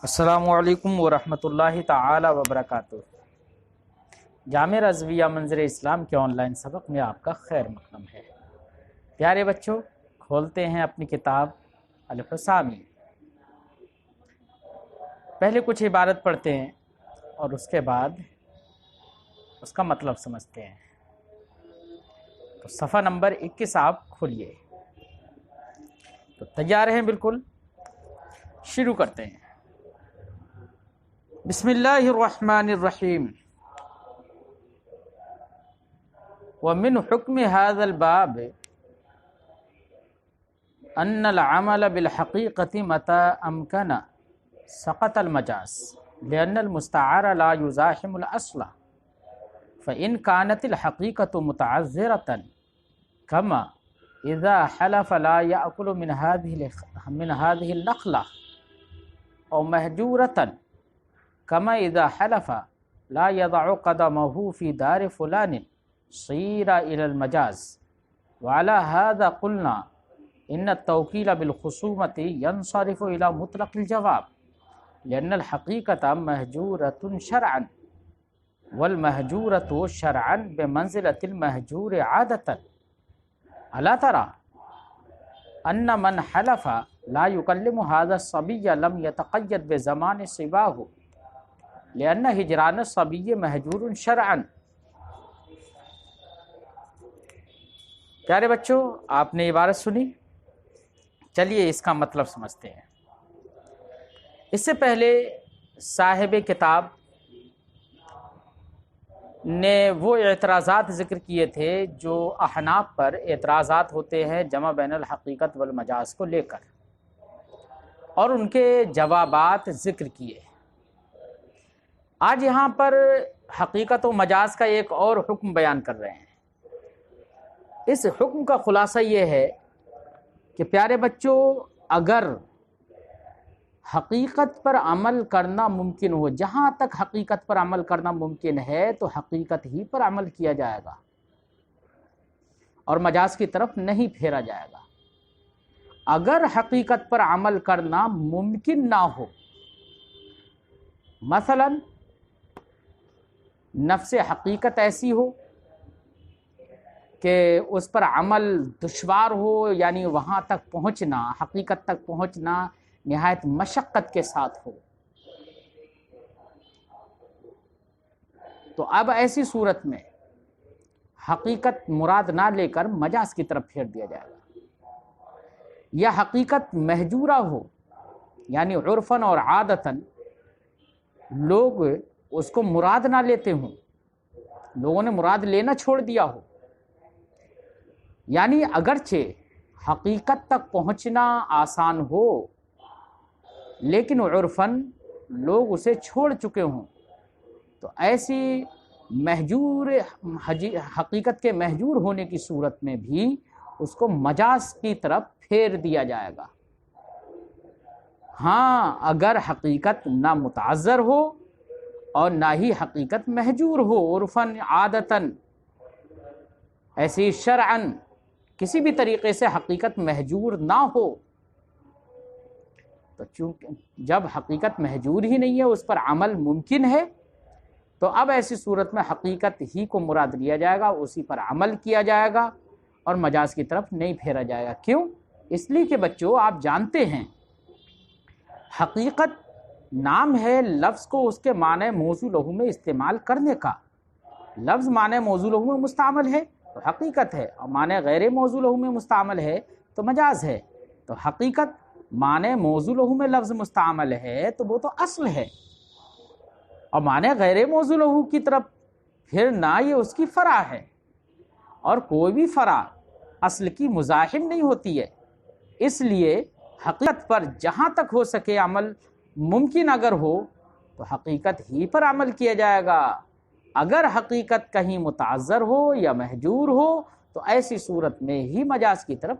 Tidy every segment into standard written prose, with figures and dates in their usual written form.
السلام علیکم ورحمۃ اللہ تعالی وبرکاتہ۔ جامع رضویہ منظر اسلام کے آن لائن سبق میں آپ کا خیر مقدم ہے۔ پیارے بچوں، کھولتے ہیں اپنی کتاب الحسامی۔ پہلے کچھ عبارت پڑھتے ہیں اور اس کے بعد اس کا مطلب سمجھتے ہیں۔ تو صفحہ نمبر 21 آپ کھولیے۔ تو تیار ہیں؟ بالکل شروع کرتے ہیں۔ بسم اللہ الرحمن الرحیم۔ ومن حکم هذا الباب ان العمل بالحقیقة متى امکن سقط المجاز لأن المستعار لا يزاحم الاصل فإن كانت الحقيقة متعذرة كما اذا حلف لا يأكل من هذه النخلة او مهجورة كما اذا حلف لا يضع قدمه في دار فلان صير الى المجاز وعلى هذا قلنا ان التوكيل بالخصومة ينصرف الى مطلق الجواب لأن الحقيقة مهجورة شرعا والمهجورة شرعا بمنزلة المهجور عادة ألا ترى أن من حلف لا يكلم هذا الصبي لم يتقيد بزمان صباه لأن ہجران الصبی مہجور شرعا۔ پیارے بچوں، آپ نے عبارت سنی، چلیے اس کا مطلب سمجھتے ہیں۔ اس سے پہلے صاحب کتاب نے وہ اعتراضات ذکر کیے تھے جو احناف پر اعتراضات ہوتے ہیں جمع بین الحقیقت والمجاز کو لے کر، اور ان کے جوابات ذکر کیے۔ آج یہاں پر حقیقت و مجاز کا ایک اور حکم بیان کر رہے ہیں۔ اس حکم کا خلاصہ یہ ہے کہ پیارے بچوں، اگر حقیقت پر عمل کرنا ممکن ہو، جہاں تک حقیقت پر عمل کرنا ممکن ہے تو حقیقت ہی پر عمل کیا جائے گا اور مجاز کی طرف نہیں پھیرا جائے گا۔ اگر حقیقت پر عمل کرنا ممکن نہ ہو، مثلاً نفس حقیقت ایسی ہو کہ اس پر عمل دشوار ہو، یعنی وہاں تک پہنچنا، حقیقت تک پہنچنا نہایت مشقت کے ساتھ ہو، تو اب ایسی صورت میں حقیقت مراد نہ لے کر مجاز کی طرف پھیر دیا جائے گا۔ یا حقیقت مہجورہ ہو، یعنی عرفاً اور عادتاً لوگ اس کو مراد نہ لیتے ہوں، لوگوں نے مراد لینا چھوڑ دیا ہو، یعنی اگرچہ حقیقت تک پہنچنا آسان ہو لیکن عرفاً لوگ اسے چھوڑ چکے ہوں، تو ایسی مہجور حقیقت کے مہجور ہونے کی صورت میں بھی اس کو مجاز کی طرف پھیر دیا جائے گا۔ ہاں، اگر حقیقت نہ متعذر ہو اور نہ ہی حقیقت مہجور ہو، عرفاً عادتاً، ایسی شرعاً کسی بھی طریقے سے حقیقت مہجور نہ ہو، تو چونکہ جب حقیقت مہجور ہی نہیں ہے، اس پر عمل ممکن ہے، تو اب ایسی صورت میں حقیقت ہی کو مراد لیا جائے گا، اسی پر عمل کیا جائے گا اور مجاز کی طرف نہیں پھیرا جائے گا۔ کیوں؟ اس لیے کہ بچوں، آپ جانتے ہیں حقیقت نام ہے لفظ کو اس کے معنی موضوع لہو میں استعمال کرنے کا۔ لفظ معنی موضوع لہو میں مستعمل ہے تو حقیقت ہے، اور معنی غیر موضوع لہو میں مستعمل ہے تو مجاز ہے۔ تو حقیقت معنی موضوع لہو میں لفظ مستعمل ہے تو وہ تو اصل ہے، اور معنی غیر موضوع لہو کی طرف پھرنا یہ اس کی فرع ہے، اور کوئی بھی فرع اصل کی مزاحم نہیں ہوتی ہے۔ اس لیے حقیقت پر جہاں تک ہو سکے عمل ممکن اگر ہو تو حقیقت ہی پر عمل کیا جائے گا۔ اگر حقیقت کہیں متعذر ہو یا مہجور ہو تو ایسی صورت میں ہی مجاز کی طرف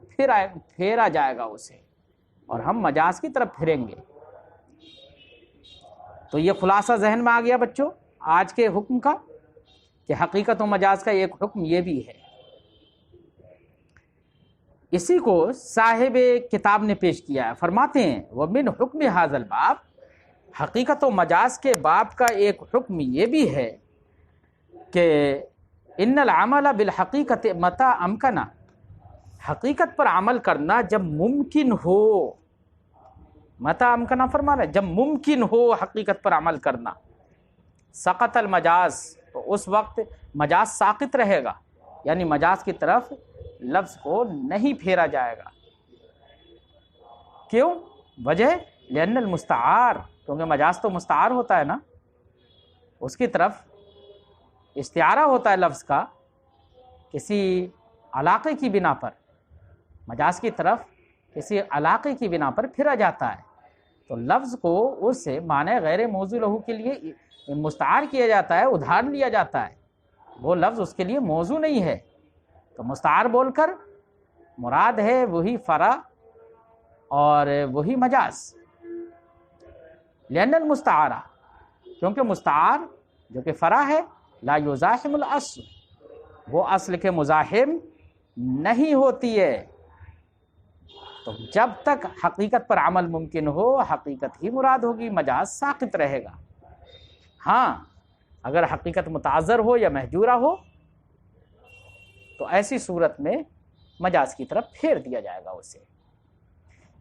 پھیرا جائے گا اسے، اور ہم مجاز کی طرف پھریں گے۔ تو یہ خلاصہ ذہن میں آ گیا بچوں آج کے حکم کا، کہ حقیقت و مجاز کا ایک حکم یہ بھی ہے۔ اسی کو صاحب کتاب نے پیش کیا ہے، فرماتے ہیں وَمِنْ حُکْمِ هَذَا الْبَابِ، حقیقت و مجاز کے باب کا ایک حکم یہ بھی ہے کہ ان العمل بالحقیقت متی امکنا، حقیقت پر عمل کرنا جب ممکن ہو، متی امکنا فرما رہے جب ممکن ہو حقیقت پر عمل کرنا، سقط المجاز، تو اس وقت مجاز ساقط رہے گا، یعنی مجاز کی طرف لفظ کو نہیں پھیرا جائے گا۔ کیوں؟ وجہ لأن المستعار، کیونکہ مجاز تو مستعار ہوتا ہے نا، اس کی طرف استعارہ ہوتا ہے لفظ کا کسی علاقے کی بنا پر، مجاز کی طرف کسی علاقے کی بنا پر پھرا جاتا ہے، تو لفظ کو اس سے معنی غیر موضوع لہو کے لیے مستعار کیا جاتا ہے، ادھار لیا جاتا ہے، وہ لفظ اس کے لیے موضوع نہیں ہے، تو مستعار بول کر مراد ہے وہی فرع اور وہی مجاز۔ لأن المستعارہ، کیونکہ مستعار جو کہ فرع ہے، لا یزاحم الاصل، وہ اصل کے مزاحم نہیں ہوتی ہے، تو جب تک حقیقت پر عمل ممکن ہو حقیقت ہی مراد ہوگی، مجاز ساقط رہے گا۔ ہاں اگر حقیقت متعذر ہو یا محجورہ ہو تو ایسی صورت میں مجاز کی طرف پھیر دیا جائے گا اسے۔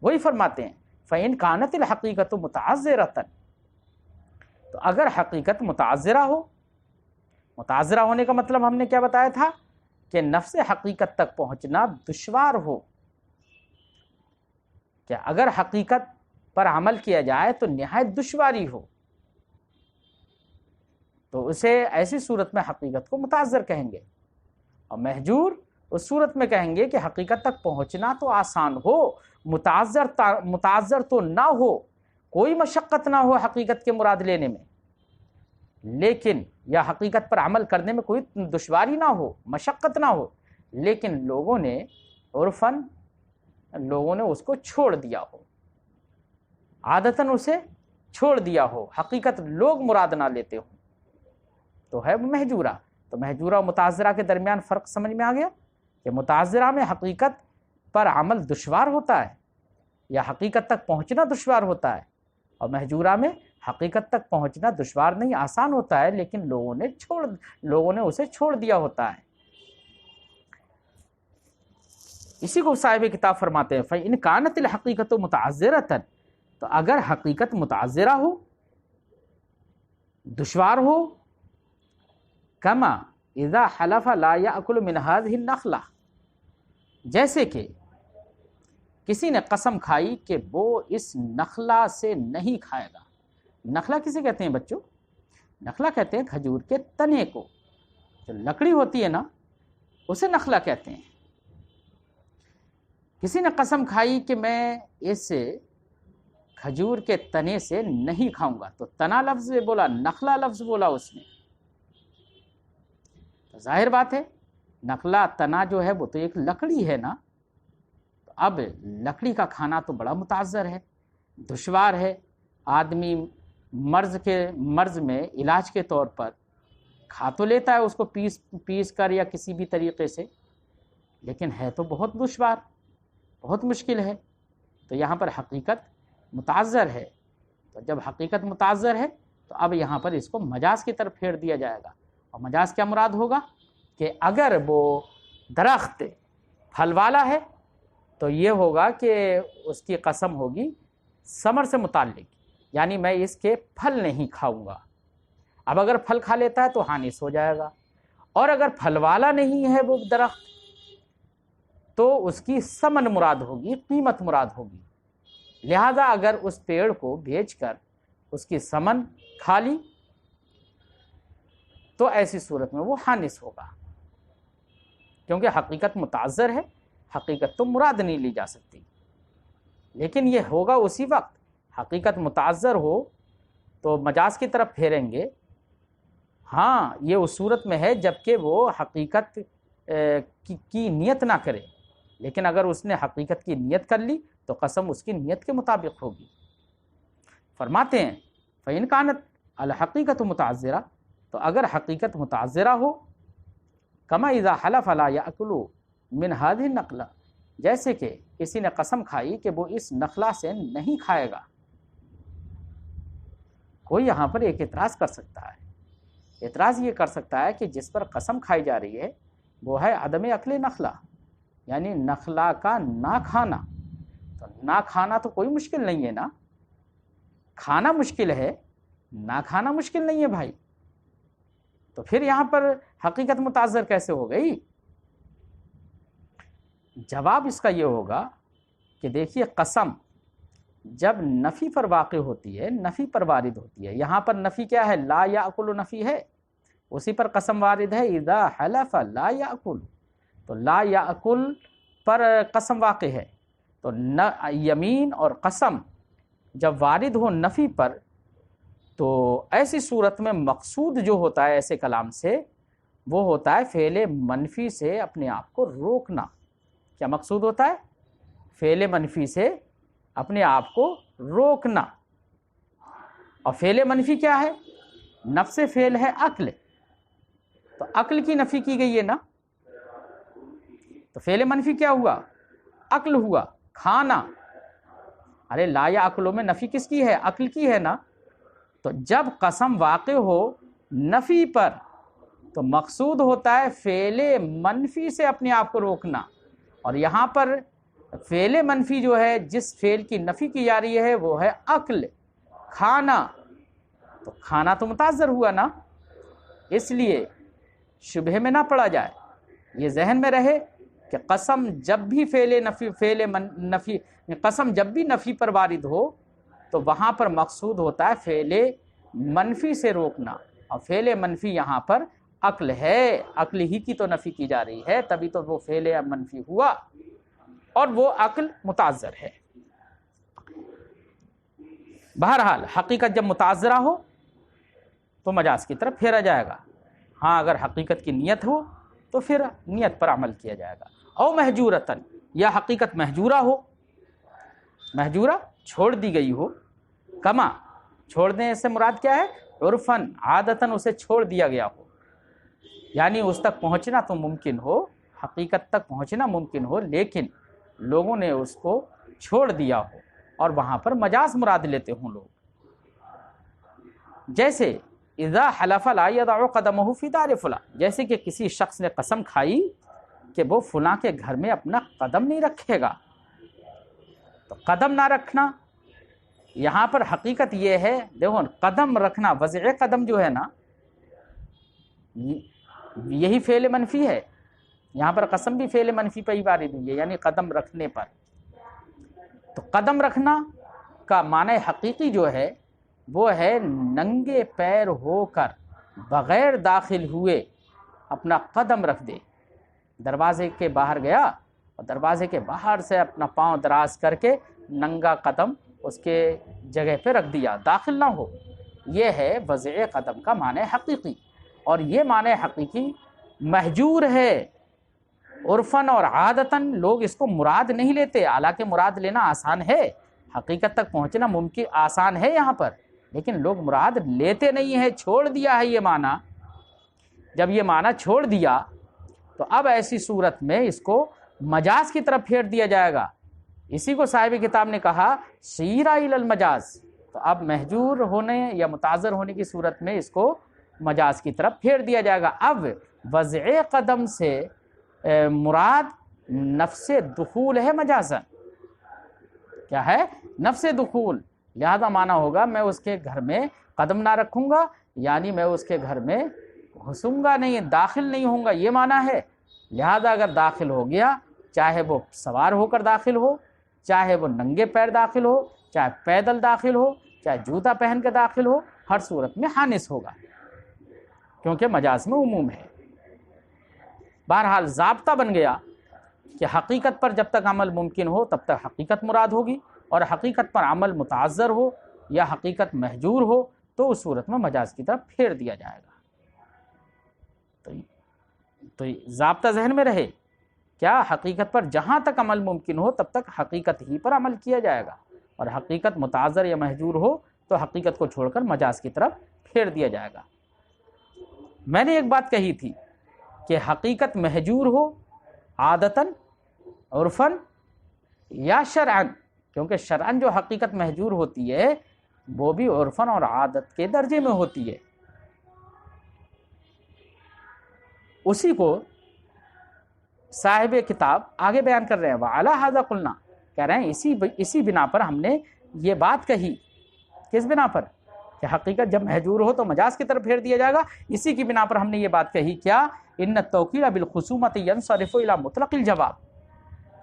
وہی فرماتے ہیں فَإِنْ كَانَتِ الْحَقِيقَةُ مُتَعَذِّرَةً، تو اگر حقیقت متعذرہ ہو، متعذرہ ہونے کا مطلب ہم نے کیا بتایا تھا کہ نفس حقیقت تک پہنچنا دشوار ہو، کہ اگر حقیقت پر عمل کیا جائے تو نہایت دشواری ہو، تو اسے ایسی صورت میں حقیقت کو متعذر کہیں گے، اور محجور اس صورت میں کہیں گے کہ حقیقت تک پہنچنا تو آسان ہو، متعذر تو نہ ہو، کوئی مشقت نہ ہو حقیقت کے مراد لینے میں، لیکن یا حقیقت پر عمل کرنے میں کوئی دشواری نہ ہو، مشقت نہ ہو، لیکن لوگوں نے عرفاً لوگوں نے اس کو چھوڑ دیا ہو، عادتاً اسے چھوڑ دیا ہو، حقیقت لوگ مراد نہ لیتے ہوں، تو ہے وہ محجورہ۔ تو محجورہ و متعذرہ کے درمیان فرق سمجھ میں آ گیا کہ متعذرہ میں حقیقت پر عمل دشوار ہوتا ہے یا حقیقت تک پہنچنا دشوار ہوتا ہے، اور محجورہ میں حقیقت تک پہنچنا دشوار نہیں، آسان ہوتا ہے، لیکن لوگوں نے اسے چھوڑ دیا ہوتا ہے۔ اسی کو صاحب کتاب فرماتے ہیں فَإِنْ كَانَتِ الْحَقِيقَةُ مُتَعَذِّرَةً، تو اگر حقیقت متعذرہ ہو، دشوار ہو، کما اذا حلف لا یأکل من هذه النخلہ، جیسے کہ کسی نے قسم کھائی کہ وہ اس نخلا سے نہیں کھائے گا۔ نخلا کسے کہتے ہیں بچوں؟ نخلا کہتے ہیں کھجور کے تنے کو، جو لکڑی ہوتی ہے نا اسے نخلا کہتے ہیں۔ کسی نے قسم کھائی کہ میں اس کھجور کے تنے سے نہیں کھاؤں گا، تو تنا لفظ بولا، نخلا لفظ بولا اس نے، تو ظاہر بات ہے نخلا تنا جو ہے وہ تو ایک لکڑی ہے نا، تو اب لکڑی کا کھانا تو بڑا متعذر ہے، دشوار ہے، آدمی مرض میں علاج کے طور پر کھا تو لیتا ہے اس کو پیس کر یا کسی بھی طریقے سے، لیکن ہے تو بہت دشوار، بہت مشکل ہے، تو یہاں پر حقیقت متعذر ہے، تو جب حقیقت متعذر ہے تو اب یہاں پر اس کو مجاز کی طرف پھیر دیا جائے گا، اور مجاز کیا مراد ہوگا کہ اگر وہ درخت پھل والا ہے تو یہ ہوگا کہ اس کی قسم ہوگی ثمر سے متعلق، یعنی میں اس کے پھل نہیں کھاؤں گا۔ اب اگر پھل کھا لیتا ہے تو حانث ہو جائے گا، اور اگر پھل والا نہیں ہے وہ درخت تو اس کی ثمن مراد ہوگی، قیمت مراد ہوگی، لہذا اگر اس پیڑ کو بیچ کر اس کی ثمن کھا لی تو ایسی صورت میں وہ حانث ہوگا، کیونکہ حقیقت متعذر ہے، حقیقت تو مراد نہیں لی جا سکتی، لیکن یہ ہوگا اسی وقت حقیقت متعذر ہو تو مجاز کی طرف پھیریں گے۔ ہاں یہ اس صورت میں ہے جبکہ وہ حقیقت کی نیت نہ کرے، لیکن اگر اس نے حقیقت کی نیت کر لی تو قسم اس کی نیت کے مطابق ہوگی۔ فرماتے ہیں فَإِنْ كَانَتْ الْحَقِيقَةُ مُتَعَذِّرَةً، تو اگر حقیقت متعذرہ ہو، کما اذا حلف لا یأکل من هذه النخلہ، جیسے کہ کسی نے قسم کھائی کہ وہ اس نخلا سے نہیں کھائے گا، کوئی یہاں پر ایک اعتراض کر سکتا ہے، اعتراض یہ کر سکتا ہے کہ جس پر قسم کھائی جا رہی ہے وہ ہے عدم اکل نخلا، یعنی نخلا کا نہ کھانا. تو نہ کھانا تو کوئی مشکل نہیں ہے نا، کھانا مشکل ہے، نہ کھانا مشکل نہیں ہے بھائی. تو پھر یہاں پر حقیقت متعذر کیسے ہو گئی؟ جواب اس کا یہ ہوگا کہ دیکھیے قسم جب نفی پر واقع ہوتی ہے، نفی پر وارد ہوتی ہے، یہاں پر نفی کیا ہے؟ لا یاکل نفی ہے، اسی پر قسم وارد ہے اذا حلف لا یاکل. تو لا یاکل پر قسم واقع ہے، تو یمین اور قسم جب وارد ہو نفی پر تو ایسی صورت میں مقصود جو ہوتا ہے ایسے کلام سے وہ ہوتا ہے فعل منفی سے اپنے آپ کو روکنا. کیا مقصود ہوتا ہے؟ فعل منفی سے اپنے آپ کو روکنا. اور فعل منفی کیا ہے؟ نفس فعل ہے عقل، تو عقل کی نفی کی گئی ہے نا. تو فعل منفی کیا ہوا؟ عقل ہوا، کھانا. ارے لا یا عقلوں میں نفی کس کی ہے؟ عقل کی ہے نا. تو جب قسم واقع ہو نفی پر تو مقصود ہوتا ہے فعل منفی سے اپنے آپ کو روکنا. اور یہاں پر فعل منفی جو ہے جس فعل کی نفی کی جا رہی ہے وہ ہے عقل، کھانا. تو کھانا تو متعذر ہوا نا، اس لیے شبہ میں نہ پڑا جائے، یہ ذہن میں رہے کہ قسم جب بھی قسم جب بھی نفی پر وارد ہو تو وہاں پر مقصود ہوتا ہے فعل منفی سے روکنا. اور فعل منفی یہاں پر عقل ہے، عقل ہی کی تو نفی کی جا رہی ہے، تبھی تو وہ فعل منفی ہوا اور وہ عقل متعذر ہے. بہرحال حقیقت جب متعذرہ ہو تو مجاز کی طرف پھیرا جائے گا. ہاں اگر حقیقت کی نیت ہو تو پھر نیت پر عمل کیا جائے گا. او محجورتن، یا حقیقت محجورہ ہو، محجورہ چھوڑ دی گئی ہو. کما، چھوڑنے سے مراد کیا ہے؟ عرفن، عادتاً اسے چھوڑ دیا گیا ہو، یعنی اس تک پہنچنا تو ممکن ہو، حقیقت تک پہنچنا ممکن ہو لیکن لوگوں نے اس کو چھوڑ دیا ہو اور وہاں پر مجاز مراد لیتے ہوں لوگ. جیسے اذا حلف لا یضع قدمہ فی دار فلاں، جیسے کہ کسی شخص نے قسم کھائی کہ وہ فلاں کے گھر میں اپنا قدم نہیں رکھے گا. تو قدم نہ رکھنا یہاں پر حقیقت یہ ہے، دیکھو قدم رکھنا، وضع قدم جو ہے نا یہی فعل منفی ہے. یہاں پر قسم بھی فعل منفی پہ ہی وارد ہوئی ہے، یعنی قدم رکھنے پر. تو قدم رکھنا کا معنی حقیقی جو ہے وہ ہے ننگے پیر ہو کر بغیر داخل ہوئے اپنا قدم رکھ دے. دروازے کے باہر گیا اور دروازے کے باہر سے اپنا پاؤں دراز کر کے ننگا قدم اس کے جگہ پہ رکھ دیا، داخل نہ ہو. یہ ہے وضع قدم کا معنی حقیقی، اور یہ معنی حقیقی محجور ہے. عرفاً اور عادتاً لوگ اس کو مراد نہیں لیتے، حالانکہ مراد لینا آسان ہے، حقیقت تک پہنچنا ممکن آسان ہے یہاں پر، لیکن لوگ مراد لیتے نہیں ہیں، چھوڑ دیا ہے یہ معنی. جب یہ معنی چھوڑ دیا تو اب ایسی صورت میں اس کو مجاز کی طرف پھیر دیا جائے گا. اسی کو صاحب کتاب نے کہا سیرا الی المجاز. تو اب محجور ہونے یا متعذر ہونے کی صورت میں اس کو مجاز کی طرف پھیر دیا جائے گا. اب وضع قدم سے مراد نفس دخول ہے مجازن. کیا ہے؟ نفس دخول. لہذا معنی ہوگا میں اس کے گھر میں قدم نہ رکھوں گا، یعنی میں اس کے گھر میں گھسوں گا نہیں، داخل نہیں ہوں گا، یہ معنی ہے. لہذا اگر داخل ہو گیا، چاہے وہ سوار ہو کر داخل ہو، چاہے وہ ننگے پیر داخل ہو، چاہے پیدل داخل ہو، چاہے جوتا پہن کے داخل ہو، ہر صورت میں حانس ہوگا کیونکہ مجاز میں عموم ہے. بہرحال ضابطہ بن گیا کہ حقیقت پر جب تک عمل ممکن ہو تب تک حقیقت مراد ہوگی، اور حقیقت پر عمل متعذر ہو یا حقیقت محجور ہو تو اس صورت میں مجاز کی طرف پھیر دیا جائے گا. تو ضابطہ ذہن میں رہے، کیا حقیقت پر جہاں تک عمل ممکن ہو تب تک حقیقت ہی پر عمل کیا جائے گا، اور حقیقت متعذر یا محجور ہو تو حقیقت کو چھوڑ کر مجاز کی طرف پھیر دیا جائے گا. میں نے ایک بات کہی تھی کہ حقیقت محجور ہو عادتاً، عرفاً یا شرعاً، کیونکہ شرعاً جو حقیقت محجور ہوتی ہے وہ بھی عرفن اور عادت کے درجے میں ہوتی ہے۔ اسی کو صاحب کتاب آگے بیان کر رہے ہیں، وَعَلَىٰ هَٰذَا قُلْنَا، کہہ رہے ہیں اسی بنا پر ہم نے یہ بات کہی۔ کس بنا پر؟ کہ حقیقت جب محجور ہو تو مجاز کی طرف پھیر دیا جائے گا، اسی کی بنا پر ہم نے یہ بات کہی۔ کیا؟ ان التوکیل بالخصومت ينصرف الى مطلق الجواب،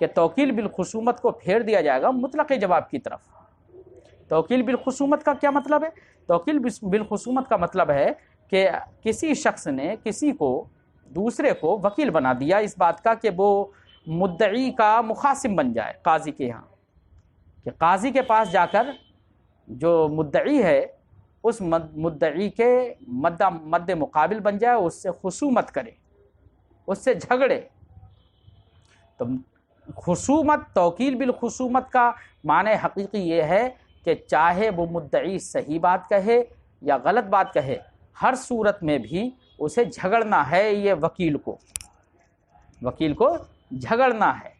کہ توکیل بالخصومت کو پھیر دیا جائے گا مطلق جواب کی طرف۔ توکیل بالخصومت کا کیا مطلب ہے؟ توکیل بالخصومت کا مطلب ہے کہ کسی شخص نے کسی کو، دوسرے کو وکیل بنا دیا اس بات کا کہ وہ مدعی کا مخاصم بن جائے قاضی کے ہاں، کہ قاضی کے پاس جا کر جو مدعی ہے اس مدعی کے مد مقابل بن جائے، اس سے خصومت کرے، اس سے جھگڑے۔ تو خصومت، توکیل بالخصومت کا معنی حقیقی یہ ہے کہ چاہے وہ مدعی صحیح بات کہے یا غلط بات کہے، ہر صورت میں بھی اسے جھگڑنا ہے، یہ وکیل کو جھگڑنا ہے۔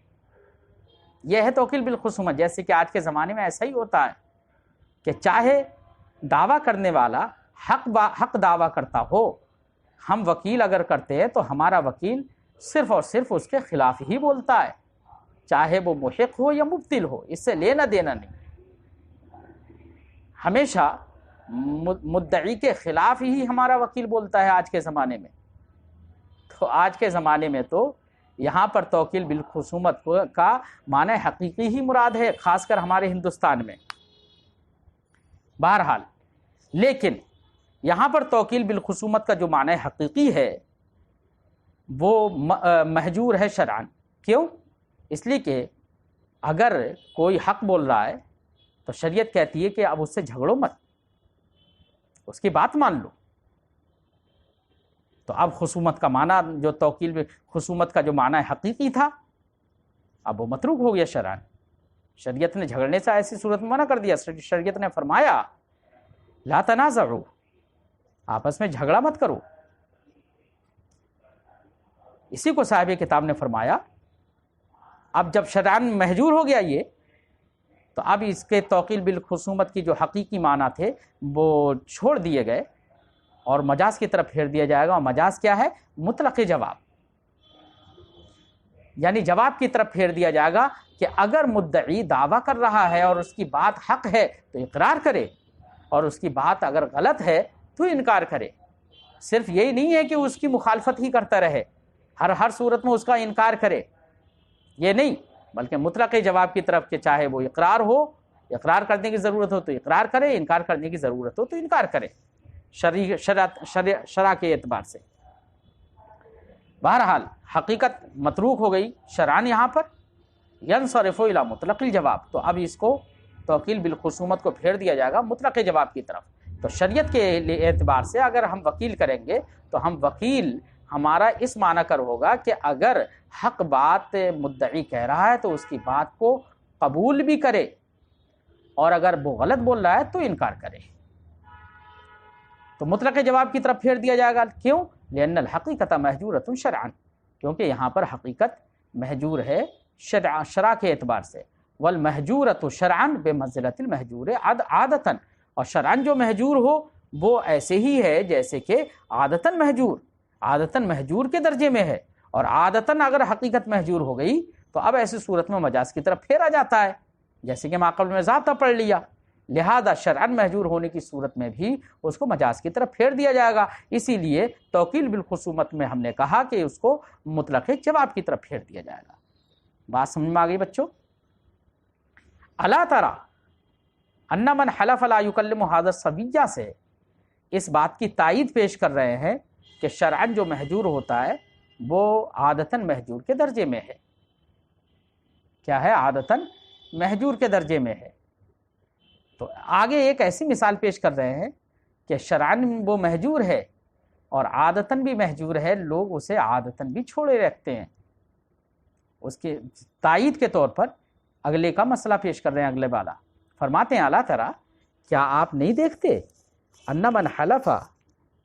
یہ ہے توکیل بالخصومت۔ جیسے کہ آج کے زمانے میں ایسا ہی ہوتا ہے کہ چاہے دعویٰ کرنے والا حق دعویٰ کرتا ہو، ہم وکیل اگر کرتے ہیں تو ہمارا وکیل صرف اور صرف اس کے خلاف ہی بولتا ہے، چاہے وہ محق ہو یا مبطل ہو، اس سے لینا دینا نہیں۔ ہمیشہ مدعی کے خلاف ہی ہمارا وکیل بولتا ہے آج کے زمانے میں۔ تو آج کے زمانے میں تو یہاں پر توکیل بالخصومت کا معنی حقیقی ہی مراد ہے، خاص کر ہمارے ہندوستان میں۔ بہرحال لیکن یہاں پر توکیل بالخصومت کا جو معنی حقیقی ہے وہ محجور ہے شرعاً۔ کیوں؟ اس لیے کہ اگر کوئی حق بول رہا ہے تو شریعت کہتی ہے کہ اب اس سے جھگڑو مت، اس کی بات مان لو۔ تو اب خصومت کا معنی جو توکیل خصومت کا جو معنی حقیقی تھا اب وہ متروک ہو گیا شرعاً۔ شریعت نے جھگڑنے سے ایسی صورت میں منع کر دیا۔ شریعت نے فرمایا لا تنازعوا، آپس میں جھگڑا مت کرو۔ اسی کو صاحب کتاب نے فرمایا اب جب شرعاً محجور ہو گیا یہ، تو اب اس کے توکیل بالخصومت کی جو حقیقی معنی تھے وہ چھوڑ دیے گئے اور مجاز کی طرف پھیر دیا جائے گا۔ اور مجاز کیا ہے؟ مطلق جواب، یعنی جواب کی طرف پھیر دیا جائے گا کہ اگر مدعی دعویٰ کر رہا ہے اور اس کی بات حق ہے تو اقرار کرے، اور اس کی بات اگر غلط ہے تو انکار کرے۔ صرف یہی نہیں ہے کہ اس کی مخالفت ہی کرتا رہے، ہر صورت میں اس کا انکار کرے، یہ نہیں، بلکہ مطلق جواب کی طرف کہ چاہے وہ اقرار ہو، اقرار کرنے کی ضرورت ہو تو اقرار کرے، انکار کرنے کی ضرورت ہو تو انکار کرے، شرع کے اعتبار سے۔ بہرحال حقیقت متروک ہو گئی شرعاً یہاں پر، ینصرف الی مطلق الجواب، تو اب اس کو توکیل بالخصومت کو پھیر دیا جائے گا مطلق جواب کی طرف۔ تو شریعت کے اعتبار سے اگر ہم وکیل کریں گے تو ہم وکیل ہمارا اس معنی کر ہوگا کہ اگر حق بات مدعی کہہ رہا ہے تو اس کی بات کو قبول بھی کرے، اور اگر وہ غلط بول رہا ہے تو انکار کرے۔ تو مطلق جواب کی طرف پھیر دیا جائے گا۔ کیوں؟ لأن الحقیقت محجورۃ شرعا، کیونکہ یہاں پر حقیقت محجور ہے شرع کے اعتبار سے۔ والمحجورۃ شرعا بمنزلۃ المحجور عادۃ، اور شرعاً جو محجور ہو وہ ایسے ہی ہے جیسے کہ عادتاً محجور، عادتاً محجور کے درجے میں ہے، اور عادتاً اگر حقیقت محجور ہو گئی تو اب ایسی صورت میں مجاز کی طرف پھیرا جاتا ہے، جیسے کہ ماقبل میں ضابطہ پڑھ لیا۔ لہذا شرعاً محجور ہونے کی صورت میں بھی اس کو مجاز کی طرف پھیر دیا جائے گا۔ اسی لیے توکیل بالخصومت میں ہم نے کہا کہ اس کو مطلق جواب کی طرف پھیر دیا جائے گا۔ بات سمجھ میں آ گئی بچوں؟ الا تری ان من حلف لا یکلم ھذا الصبی سے اس بات کی تائید پیش کر رہے ہیں کہ شرعاً جو محجور ہوتا ہے وہ عادتاً محجور کے درجے میں ہے۔ کیا ہے؟ عادتاً محجور کے درجے میں ہے۔ تو آگے ایک ایسی مثال پیش کر رہے ہیں کہ شرعاً وہ محجور ہے اور عادتاً بھی محجور ہے، لوگ اسے عادتاً بھی چھوڑے رکھتے ہیں۔ اس کے تائید کے طور پر اگلے کا مسئلہ پیش کر رہے ہیں اگلے والا۔ فرماتے ہیں الا تری، کیا آپ نہیں دیکھتے، ان من حلف،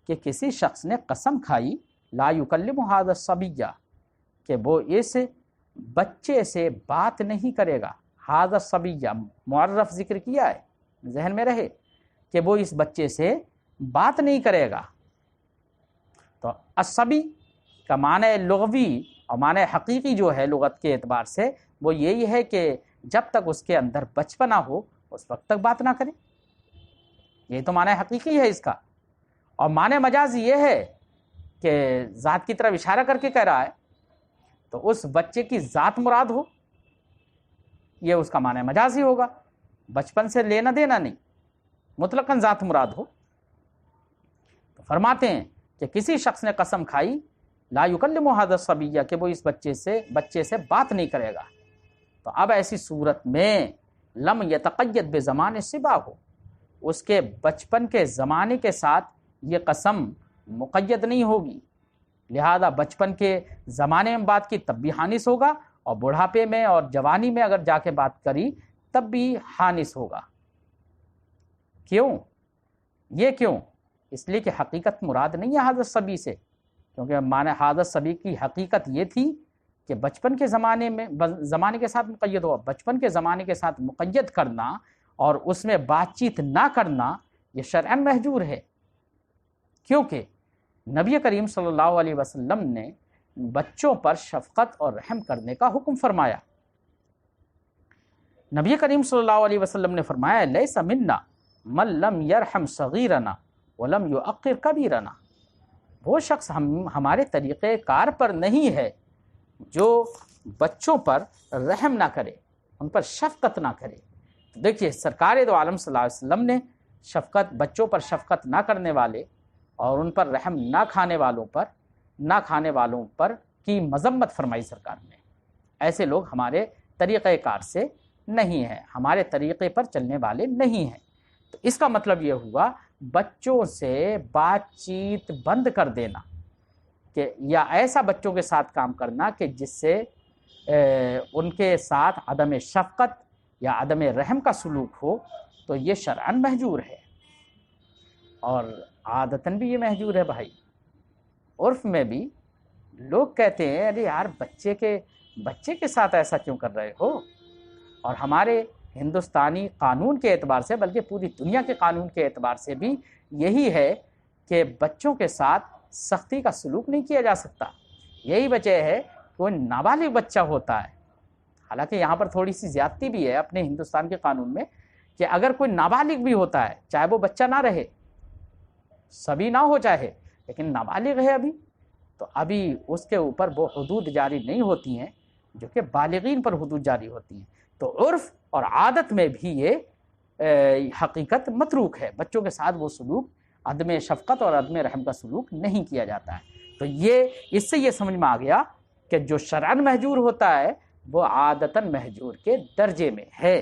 کہ کسی شخص نے قسم کھائی، لا یکلم ھذا الصبی، کہ وہ اس بچے سے بات نہیں کرے گا۔ ھذا الصبی معرف ذکر کیا ہے، ذہن میں رہے، کہ وہ اس بچے سے بات نہیں کرے گا۔ تو الصبی کا معنی لغوی اور معنی حقیقی جو ہے لغت کے اعتبار سے وہ یہی ہے کہ جب تک اس کے اندر بچپنا ہو اس وقت تک بات نہ کرے، یہ تو معنی حقیقی ہے اس کا۔ اور معنی مجاز یہ ہے کہ ذات کی طرف اشارہ کر کے کہہ رہا ہے تو اس بچے کی ذات مراد ہو، یہ اس کا معنی مجازی ہوگا، بچپن سے لینا دینا نہیں، مطلقاً ذات مراد ہو۔ تو فرماتے ہیں کہ کسی شخص نے قسم کھائی لا یکلم ھذا الصبیہ کہ وہ اس بچے سے بات نہیں کرے گا، تو اب ایسی صورت میں لم یتقید بزمان الصبا ہو، اس کے بچپن کے زمانے کے ساتھ یہ قسم مقید نہیں ہوگی، لہذا بچپن کے زمانے میں بات کی تب بھی حانث ہوگا، اور بڑھاپے میں اور جوانی میں اگر جا کے بات کری تب بھی حانث ہوگا۔ کیوں؟ یہ کیوں؟ اس لیے کہ حقیقت مراد نہیں ہے حاضر صبی سے، کیونکہ معنی حاضر صبی کی حقیقت یہ تھی کہ بچپن کے زمانے کے ساتھ مقید ہو۔ بچپن کے زمانے کے ساتھ مقید کرنا اور اس میں بات چیت نہ کرنا یہ شرعاً محجور ہے، کیونکہ نبی کریم صلی اللہ علیہ وسلم نے بچوں پر شفقت اور رحم کرنے کا حکم فرمایا۔ نبی کریم صلی اللہ علیہ وسلم نے فرمایا لیس منا من لم یرحم صغیرنا ولم یعقر کبیرنا، وہ شخص ہمارے طریقہ کار پر نہیں ہے جو بچوں پر رحم نہ کرے، ان پر شفقت نہ کرے۔ دیکھیے سرکار دو عالم صلی اللہ علیہ وسلم نے بچوں پر شفقت نہ کرنے والے اور ان پر رحم نہ کھانے والوں پر کی مذمت فرمائی سرکار نے۔ ایسے لوگ ہمارے طریقہ کار سے نہیں ہیں، ہمارے طریقے پر چلنے والے نہیں ہیں۔ تو اس کا مطلب یہ ہوا بچوں سے بات چیت بند کر دینا، کہ یا ایسا بچوں کے ساتھ کام کرنا کہ جس سے ان کے ساتھ عدم شفقت یا عدم رحم کا سلوک ہو، تو یہ شرعاً محجور ہے، اور عادتاً بھی یہ محجور ہے بھائی۔ عرف میں بھی لوگ کہتے ہیں ارے یار بچے کے ساتھ ایسا کیوں کر رہے ہو، اور ہمارے ہندوستانی قانون کے اعتبار سے بلکہ پوری دنیا کے قانون کے اعتبار سے بھی یہی ہے کہ بچوں کے ساتھ سختی کا سلوک نہیں کیا جا سکتا۔ یہی وجہ ہے کوئی نابالغ بچہ ہوتا ہے، حالانکہ یہاں پر تھوڑی سی زیادتی بھی ہے اپنے ہندوستان کے قانون میں، کہ اگر کوئی نابالغ بھی ہوتا ہے چاہے وہ بچہ نہ رہے، سبھی نہ ہو چاہے، لیکن نابالغ ہے ابھی، تو ابھی اس کے اوپر وہ حدود جاری نہیں ہوتی ہیں جو کہ بالغین پر حدود جاری ہوتی ہیں۔ تو عرف اور عادت میں بھی یہ حقیقت متروک ہے، بچوں کے ساتھ وہ سلوک عدم شفقت اور عدم رحم کا سلوک نہیں کیا جاتا ہے۔ تو اس سے یہ سمجھ میں آ گیا کہ جو شرعاً محجور ہوتا ہے وہ عادتاً محجور کے درجے میں ہے،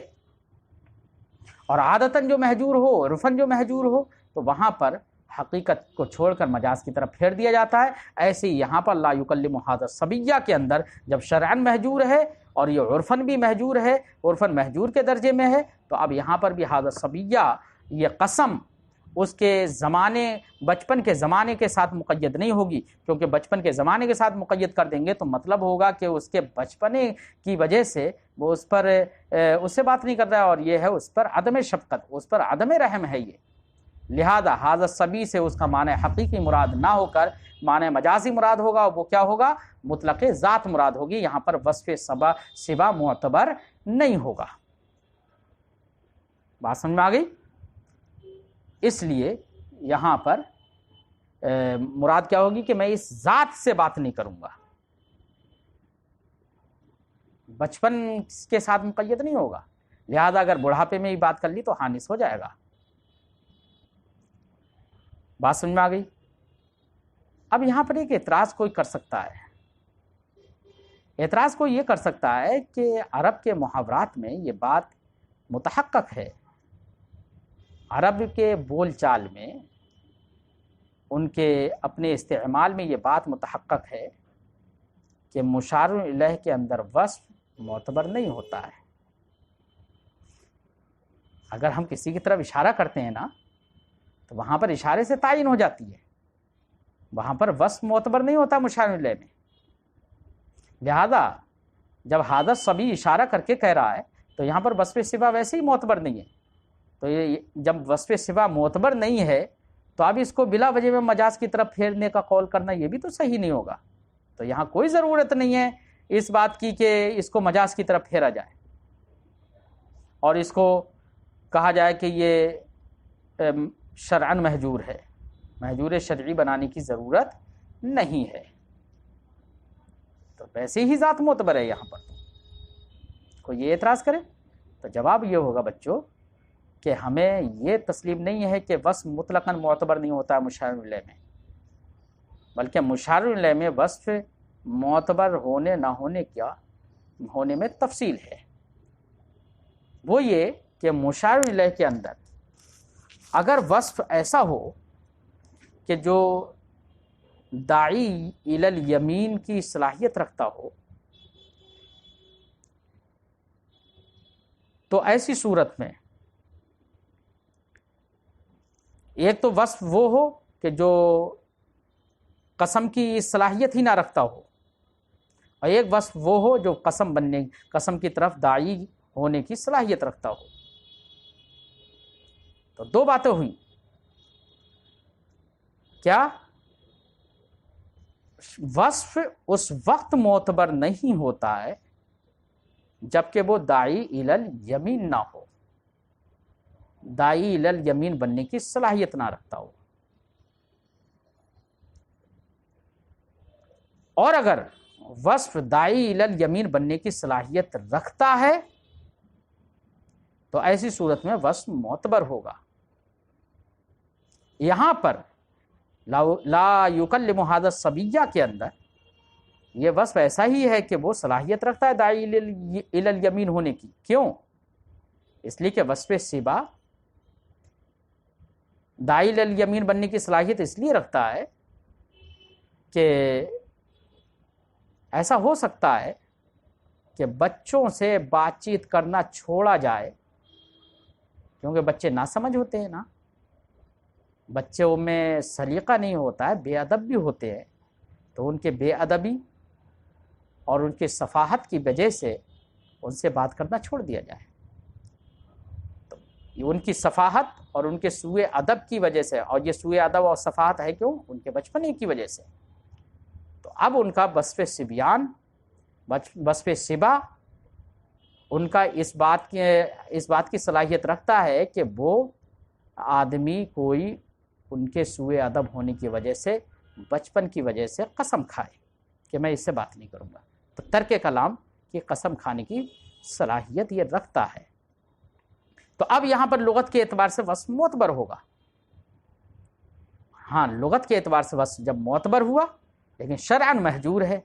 اور عادتاً جو محجور ہو، عرفاً جو محجور ہو، تو وہاں پر حقیقت کو چھوڑ کر مجاز کی طرف پھیر دیا جاتا ہے۔ ایسے ہی یہاں پر لا یکلم ھذا الصبیہ کے اندر جب شرعاً محجور ہے اور یہ عرفاً بھی محجور ہے، عرفاً محجور کے درجے میں ہے، تو اب یہاں پر بھی ھذا الصبیہ یہ قسم اس کے بچپن کے زمانے کے ساتھ مقید نہیں ہوگی، کیونکہ بچپن کے زمانے کے ساتھ مقید کر دیں گے تو مطلب ہوگا کہ اس کے بچپنے کی وجہ سے وہ اس سے بات نہیں کر رہا ہے، اور یہ ہے اس پر عدم شفقت، اس پر عدم رحم ہے یہ۔ لہذا ھذا الصبی سے اس کا معنی حقیقی مراد نہ ہو کر معنی مجازی مراد ہوگا، وہ کیا ہوگا؟ مطلق ذات مراد ہوگی، یہاں پر وصف صبا معتبر نہیں ہوگا۔ بات سمجھ میں آ گئی؟ اس لیے یہاں پر مراد کیا ہوگی کہ میں اس ذات سے بات نہیں کروں گا، بچپن کے ساتھ مقید نہیں ہوگا، لہذا اگر بڑھاپے میں ہی بات کر لی تو حانث ہو جائے گا۔ بات سمجھ میں آ گئی؟ اب یہاں پر ایک اعتراض کوئی کر سکتا ہے، اعتراض کوئی یہ کر سکتا ہے کہ عرب کے محاورات میں یہ بات متحقق ہے، عرب کے بول چال میں ان کے اپنے استعمال میں یہ بات متحقق ہے کہ مشار الیہ کے اندر وصف معتبر نہیں ہوتا ہے۔ اگر ہم کسی کی طرف اشارہ کرتے ہیں نا تو وہاں پر اشارے سے تعین ہو جاتی ہے، وہاں پر وصف معتبر نہیں ہوتا مشار الیہ میں۔ لہذا جب ھذا الصبی اشارہ کر کے کہہ رہا ہے تو یہاں پر وصف صبا ویسے ہی معتبر نہیں ہے، تو یہ جب وصف سبا معتبر نہیں ہے تو اب اس کو بلا وجہ میں مجاز کی طرف پھیرنے کا قول کرنا یہ بھی تو صحیح نہیں ہوگا. تو یہاں کوئی ضرورت نہیں ہے اس بات کی کہ اس کو مجاز کی طرف پھیرا جائے اور اس کو کہا جائے کہ یہ شرعاً محجور ہے. محجور شرعی بنانے کی ضرورت نہیں ہے. تو ویسے ہی ذات معتبر ہے. یہاں پر کوئی یہ اعتراض کرے تو جواب یہ ہوگا بچوں کہ ہمیں یہ تسلیم نہیں ہے کہ وصف مطلقاً معتبر نہیں ہوتا ہے مشار الیہ میں، بلکہ مشار الیہ میں وصف معتبر ہونے نہ ہونے میں تفصیل ہے. وہ یہ کہ مشار الیہ کے اندر اگر وصف ایسا ہو کہ جو داعی الی الیمین کی صلاحیت رکھتا ہو تو ایسی صورت میں ایک تو وصف وہ ہو کہ جو قسم کی صلاحیت ہی نہ رکھتا ہو، اور ایک وصف وہ ہو جو قسم کی طرف داعی ہونے کی صلاحیت رکھتا ہو. تو دو باتیں ہوئیں. کیا وصف اس وقت معتبر نہیں ہوتا ہے جبکہ وہ داعی الی الیمین نہ ہو، داعی الی الیمین بننے کی صلاحیت نہ رکھتا ہو. اور اگر وصف داعی الی الیمین بننے کی صلاحیت رکھتا ہے تو ایسی صورت میں وصف معتبر ہوگا. یہاں پر لا یکلم ھذا الصبیہ کے اندر یہ وصف ایسا ہی ہے کہ وہ صلاحیت رکھتا ہے داعی الی الیمین ہونے کی. کیوں؟ اس لیے کہ وصف سبا داعی الی الیمین بننے کی صلاحیت اس لیے رکھتا ہے کہ ایسا ہو سکتا ہے کہ بچوں سے بات چیت کرنا چھوڑا جائے، کیونکہ بچے ناسمجھ ہوتے ہیں نا، بچوں میں سلیقہ نہیں ہوتا ہے، بے ادب بھی ہوتے ہیں. تو ان کے بے ادبی اور ان کے سفاہت کی وجہ سے ان سے بات کرنا چھوڑ دیا جائے. تو ان کی سفاہت اور ان کے سوء ادب کی وجہ سے، اور یہ سوء ادب اور سفاہت ہے کیوں؟ ان کے بچپنے کی وجہ سے. تو اب ان کا وصف صبیان، وصف سبا ان کا اس بات کی صلاحیت رکھتا ہے کہ وہ آدمی کوئی ان کے سوء ادب ہونے کی وجہ سے، بچپن کی وجہ سے قسم کھائے کہ میں اس سے بات نہیں کروں گا. تو ترک کلام کی قسم کھانے کی صلاحیت یہ رکھتا ہے. تو اب یہاں پر لغت کے اعتبار سے وصف معتبر ہوگا. ہاں، لغت کے اعتبار سے وصف جب معتبر ہوا لیکن شرعاً محجور ہے،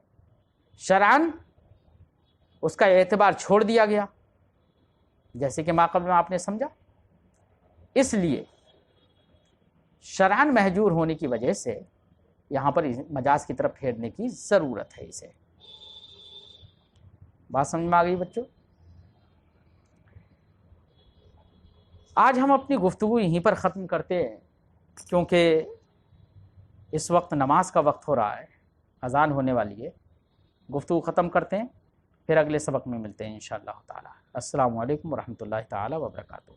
شرعاً اس کا اعتبار چھوڑ دیا گیا، جیسے کہ ماقبل میں آپ نے سمجھا. اس لیے شرعاً محجور ہونے کی وجہ سے یہاں پر مجاز کی طرف پھیرنے کی ضرورت ہے. اسے بات سمجھ میں آ گئی بچوں؟ آج ہم اپنی گفتگو یہیں پر ختم کرتے ہیں، کیونکہ اس وقت نماز کا وقت ہو رہا ہے، اذان ہونے والی ہے. گفتگو ختم کرتے ہیں، پھر اگلے سبق میں ملتے ہیں انشاءاللہ تعالی. السلام علیکم ورحمۃ اللہ تعالی وبرکاتہ.